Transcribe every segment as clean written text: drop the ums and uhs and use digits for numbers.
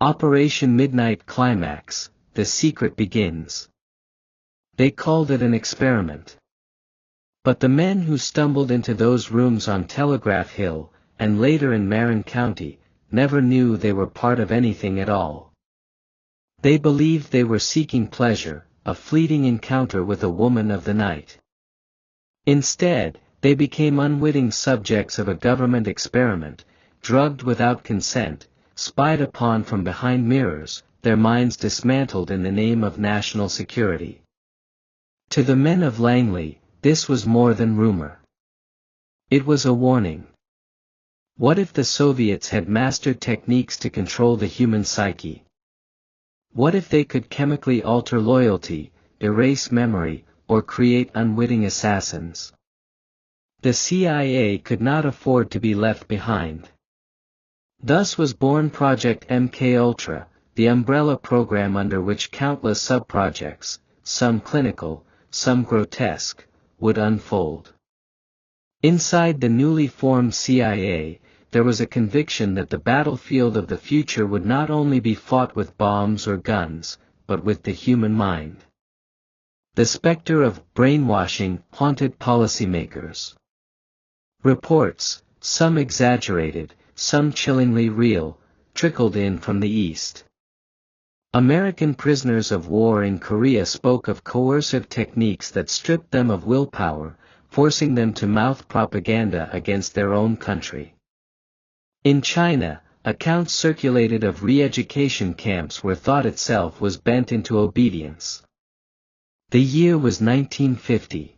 Operation Midnight Climax, the secret begins. They called it an experiment. But the men who stumbled into those rooms on Telegraph Hill, and later in Marin County, never knew they were part of anything at all. They believed they were seeking pleasure, a fleeting encounter with a woman of the night. Instead, they became unwitting subjects of a government experiment, drugged without consent, spied upon from behind mirrors, their minds dismantled in the name of national security. To the men of Langley, this was more than rumor. It was a warning. What if the Soviets had mastered techniques to control the human psyche? What if they could chemically alter loyalty, erase memory, or create unwitting assassins? The CIA could not afford to be left behind. Thus was born Project MKUltra, the umbrella program under which countless sub-projects, some clinical, some grotesque, would unfold. Inside the newly formed CIA, there was a conviction that the battlefield of the future would not only be fought with bombs or guns, but with the human mind. The specter of brainwashing haunted policymakers. Reports, some exaggerated, some chillingly real, trickled in from the East. American prisoners of war in Korea spoke of coercive techniques that stripped them of willpower, forcing them to mouth propaganda against their own country. In China, accounts circulated of re-education camps where thought itself was bent into obedience. The year was 1950.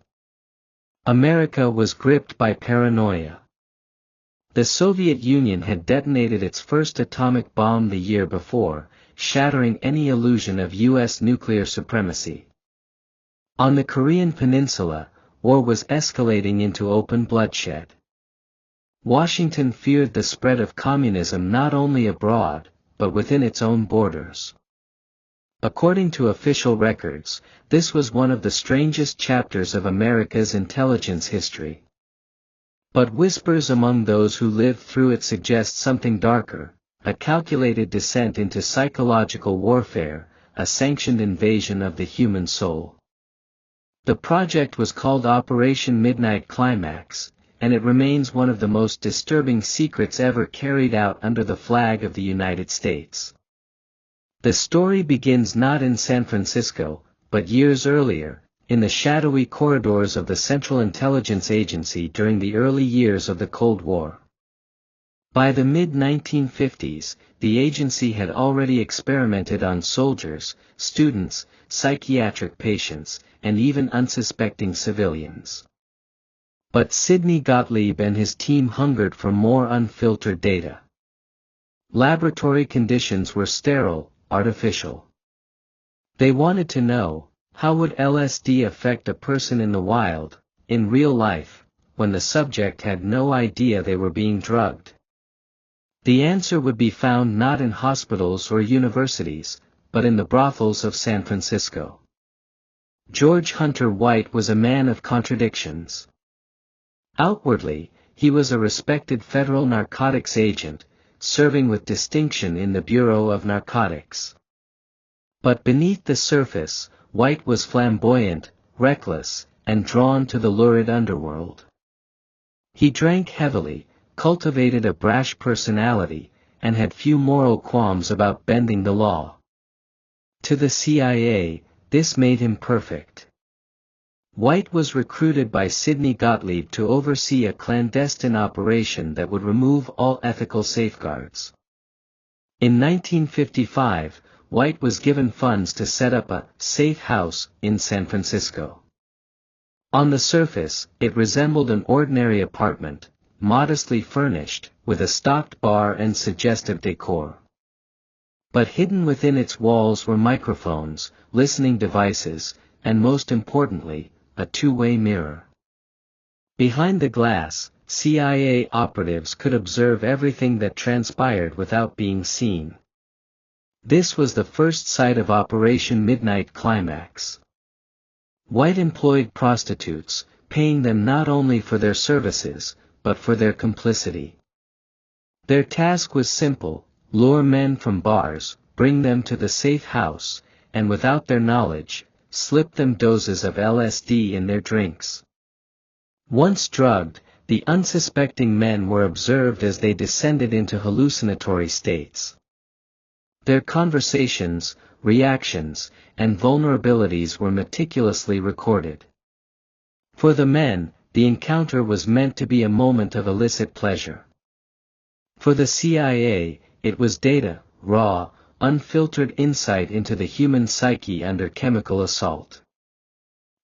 America was gripped by paranoia. The Soviet Union had detonated its first atomic bomb the year before, shattering any illusion of U.S. nuclear supremacy. On the Korean peninsula, war was escalating into open bloodshed. Washington feared the spread of communism not only abroad, but within its own borders. According to official records, this was one of the strangest chapters of America's intelligence history. But whispers among those who lived through it suggest something darker, a calculated descent into psychological warfare, a sanctioned invasion of the human soul. The project was called Operation Midnight Climax, and it remains one of the most disturbing secrets ever carried out under the flag of the United States. The story begins not in San Francisco, but years earlier, in the shadowy corridors of the Central Intelligence Agency during the early years of the Cold War. By the mid-1950s, the agency had already experimented on soldiers, students, psychiatric patients, and even unsuspecting civilians. But Sidney Gottlieb and his team hungered for more unfiltered data. Laboratory conditions were sterile, artificial. They wanted to know, how would LSD affect a person in the wild, in real life, when the subject had no idea they were being drugged? The answer would be found not in hospitals or universities, but in the brothels of San Francisco. George Hunter White was a man of contradictions. Outwardly, he was a respected federal narcotics agent, serving with distinction in the Bureau of Narcotics. But beneath the surface, White was flamboyant, reckless, and drawn to the lurid underworld. He drank heavily, cultivated a brash personality, and had few moral qualms about bending the law. To the CIA, this made him perfect. White was recruited by Sidney Gottlieb to oversee a clandestine operation that would remove all ethical safeguards. In 1955, White was given funds to set up a safe house in San Francisco. On the surface, it resembled an ordinary apartment, modestly furnished, with a stocked bar and suggestive decor. But hidden within its walls were microphones, listening devices, and most importantly, a two-way mirror. Behind the glass, CIA operatives could observe everything that transpired without being seen. This was the first sight of Operation Midnight Climax. White employed prostitutes, paying them not only for their services, but for their complicity. Their task was simple: lure men from bars, bring them to the safe house, and without their knowledge, slip them doses of LSD in their drinks. Once drugged, the unsuspecting men were observed as they descended into hallucinatory states. Their conversations, reactions, and vulnerabilities were meticulously recorded. For the men, the encounter was meant to be a moment of illicit pleasure. For the CIA, it was data, raw, unfiltered insight into the human psyche under chemical assault.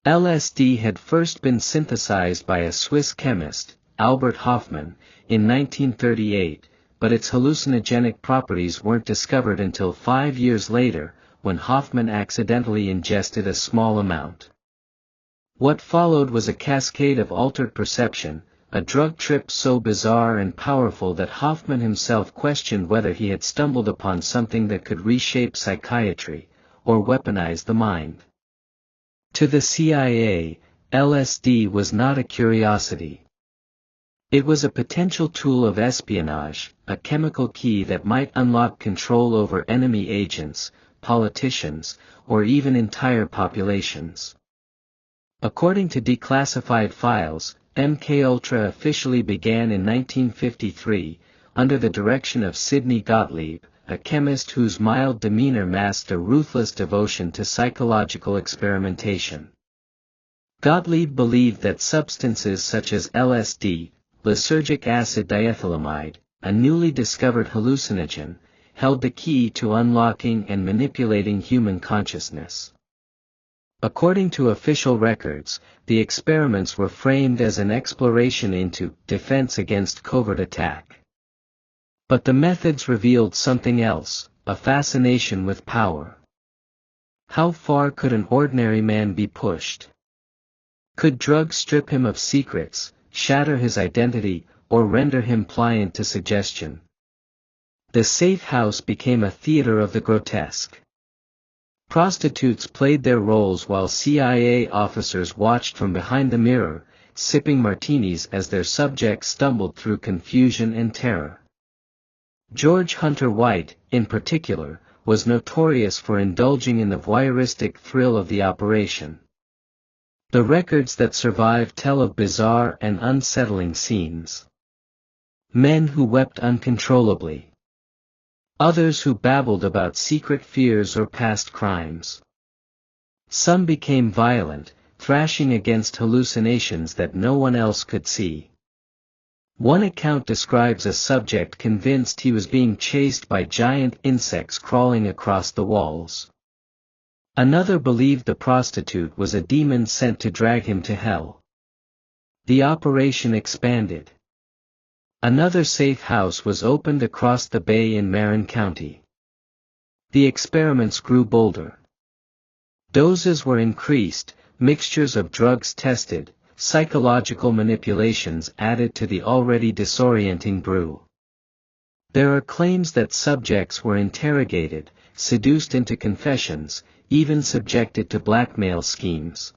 LSD had first been synthesized by a Swiss chemist, Albert Hofmann, in 1938, but its hallucinogenic properties weren't discovered until 5 years later, when Hofmann accidentally ingested a small amount. What followed was a cascade of altered perception, a drug trip so bizarre and powerful that Hofmann himself questioned whether he had stumbled upon something that could reshape psychiatry, or weaponize the mind. To the CIA, LSD was not a curiosity. It was a potential tool of espionage, a chemical key that might unlock control over enemy agents, politicians, or even entire populations. According to declassified files, MKUltra officially began in 1953, under the direction of Sidney Gottlieb, a chemist whose mild demeanor masked a ruthless devotion to psychological experimentation. Gottlieb believed that substances such as LSD, lysergic acid diethylamide, a newly discovered hallucinogen, held the key to unlocking and manipulating human consciousness. According to official records, the experiments were framed as an exploration into defense against covert attack. But the methods revealed something else, a fascination with power. How far could an ordinary man be pushed? Could drugs strip him of secrets, shatter his identity, or render him pliant to suggestion? The safe house became a theater of the grotesque. Prostitutes played their roles while CIA officers watched from behind the mirror, sipping martinis as their subjects stumbled through confusion and terror. George Hunter White, in particular, was notorious for indulging in the voyeuristic thrill of the operation. The records that survive tell of bizarre and unsettling scenes. Men who wept uncontrollably. Others who babbled about secret fears or past crimes. Some became violent, thrashing against hallucinations that no one else could see. One account describes a subject convinced he was being chased by giant insects crawling across the walls. Another believed the prostitute was a demon sent to drag him to hell. The operation expanded. Another safe house was opened across the bay in Marin County. The experiments grew bolder. Doses were increased, mixtures of drugs tested, psychological manipulations added to the already disorienting brew. There are claims that subjects were interrogated, seduced into confessions, even subjected to blackmail schemes.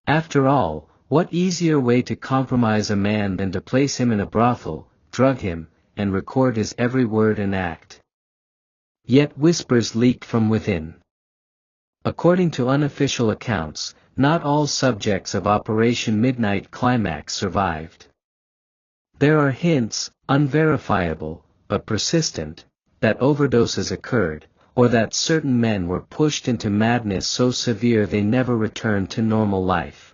After all, what easier way to compromise a man than to place him in a brothel, drug him, and record his every word and act? Yet whispers leaked from within. According to unofficial accounts, not all subjects of Operation Midnight Climax survived. There are hints, unverifiable, but persistent, that overdoses occurred, or that certain men were pushed into madness so severe they never returned to normal life.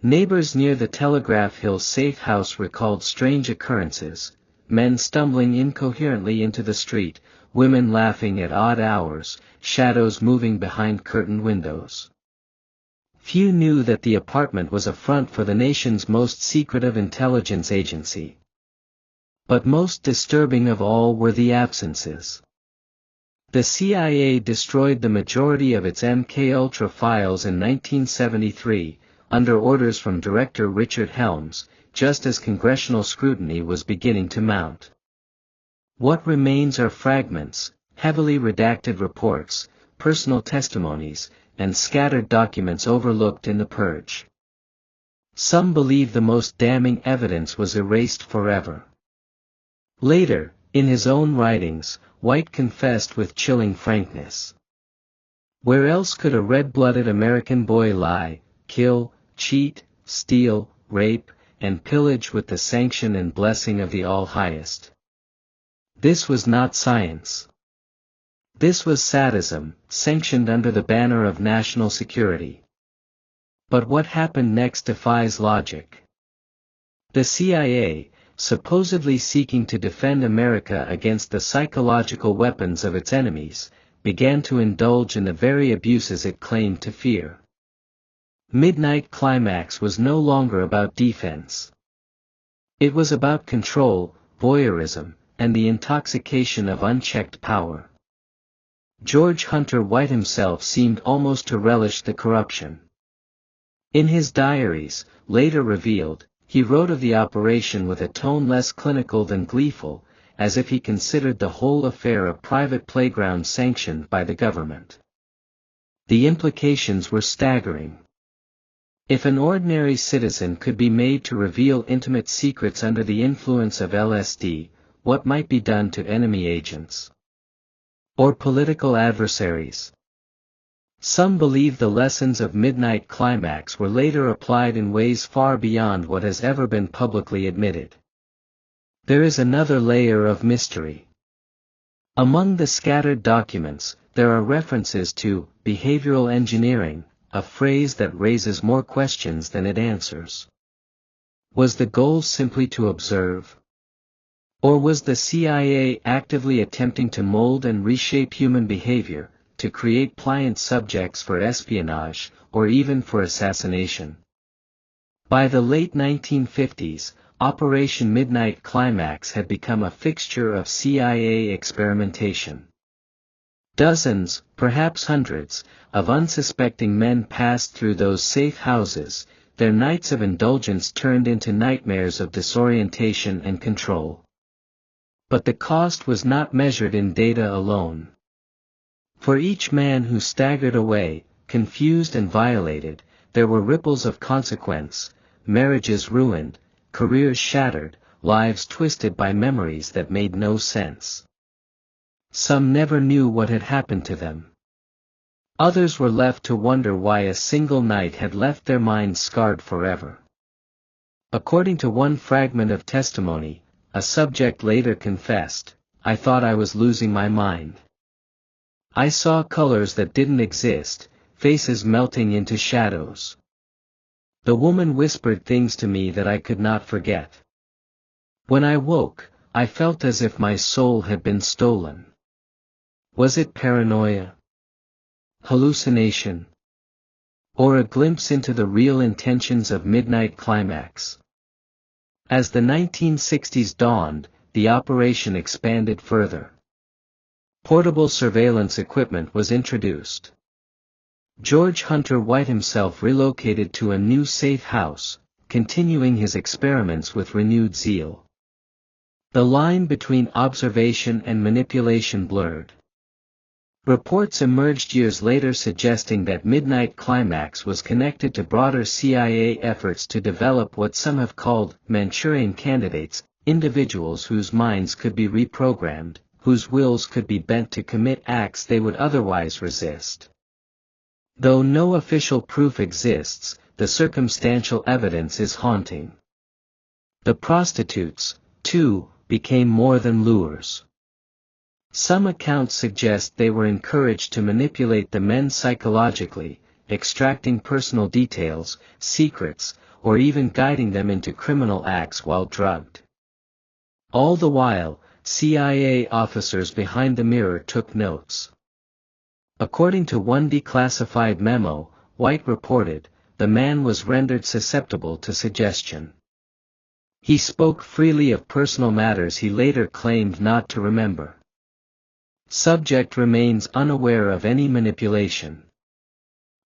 Neighbors near the Telegraph Hill safe house recalled strange occurrences, men stumbling incoherently into the street, women laughing at odd hours, shadows moving behind curtained windows. Few knew that the apartment was a front for the nation's most secretive intelligence agency. But most disturbing of all were the absences. The CIA destroyed the majority of its MKUltra files in 1973, under orders from Director Richard Helms, just as congressional scrutiny was beginning to mount. What remains are fragments, heavily redacted reports, personal testimonies, and scattered documents overlooked in the purge. Some believe the most damning evidence was erased forever. Later, In his own writings, White confessed with chilling frankness. Where else could a red-blooded American boy lie, kill, cheat, steal, rape, and pillage with the sanction and blessing of the All-Highest? This was not science. This was sadism, sanctioned under the banner of national security. But what happened next defies logic. The CIA, supposedly seeking to defend America against the psychological weapons of its enemies, began to indulge in the very abuses it claimed to fear. Midnight Climax was no longer about defense. It was about control, voyeurism, and the intoxication of unchecked power. George Hunter White himself seemed almost to relish the corruption. In his diaries, later revealed, he wrote of the operation with a tone less clinical than gleeful, as if he considered the whole affair a private playground sanctioned by the government. The implications were staggering. If an ordinary citizen could be made to reveal intimate secrets under the influence of LSD, what might be done to enemy agents? Or political adversaries? Some believe the lessons of Midnight Climax were later applied in ways far beyond what has ever been publicly admitted. There is another layer of mystery. Among the scattered documents, there are references to behavioral engineering, a phrase that raises more questions than it answers. Was the goal simply to observe? Or was the CIA actively attempting to mold and reshape human behavior, to create pliant subjects for espionage, or even for assassination? By the late 1950s, Operation Midnight Climax had become a fixture of CIA experimentation. Dozens, perhaps hundreds, of unsuspecting men passed through those safe houses, their nights of indulgence turned into nightmares of disorientation and control. But the cost was not measured in data alone. For each man who staggered away, confused and violated, there were ripples of consequence, marriages ruined, careers shattered, lives twisted by memories that made no sense. Some never knew what had happened to them. Others were left to wonder why a single night had left their minds scarred forever. According to one fragment of testimony, a subject later confessed, "I thought I was losing my mind. I saw colors that didn't exist, faces melting into shadows. The woman whispered things to me that I could not forget. When I woke, I felt as if my soul had been stolen." Was it paranoia? Hallucination? Or a glimpse into the real intentions of Midnight Climax? As the 1960s dawned, the operation expanded further. Portable surveillance equipment was introduced. George Hunter White himself relocated to a new safe house, continuing his experiments with renewed zeal. The line between observation and manipulation blurred. Reports emerged years later suggesting that Midnight Climax was connected to broader CIA efforts to develop what some have called Manchurian candidates, individuals whose minds could be reprogrammed, whose wills could be bent to commit acts they would otherwise resist. Though no official proof exists, the circumstantial evidence is haunting. The prostitutes, too, became more than lures. Some accounts suggest they were encouraged to manipulate the men psychologically, extracting personal details, secrets, or even guiding them into criminal acts while drugged. All the while, CIA officers behind the mirror took notes. According to one declassified memo, White reported, the man was rendered susceptible to suggestion. He spoke freely of personal matters he later claimed not to remember. Subject remains unaware of any manipulation.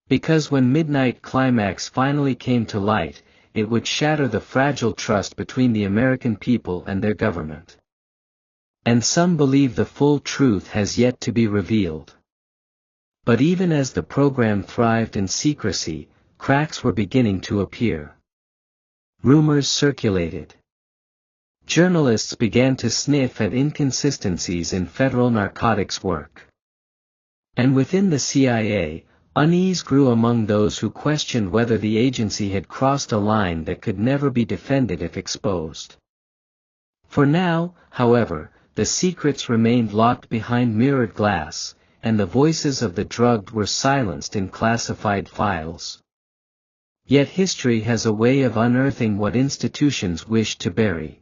Because when Midnight Climax finally came to light, it would shatter the fragile trust between the American people and their government. And some believe the full truth has yet to be revealed. But even as the program thrived in secrecy, cracks were beginning to appear. Rumors circulated. Journalists began to sniff at inconsistencies in federal narcotics work. And within the CIA, unease grew among those who questioned whether the agency had crossed a line that could never be defended if exposed. For now, however, the secrets remained locked behind mirrored glass, and the voices of the drugged were silenced in classified files. Yet history has a way of unearthing what institutions wish to bury.